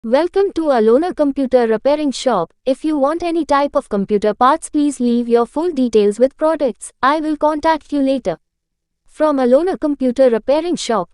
Welcome to Alona Computer Repairing Shop. If you want any type of computer parts, please leave your full details with products. I will contact you later. From Alona Computer Repairing Shop.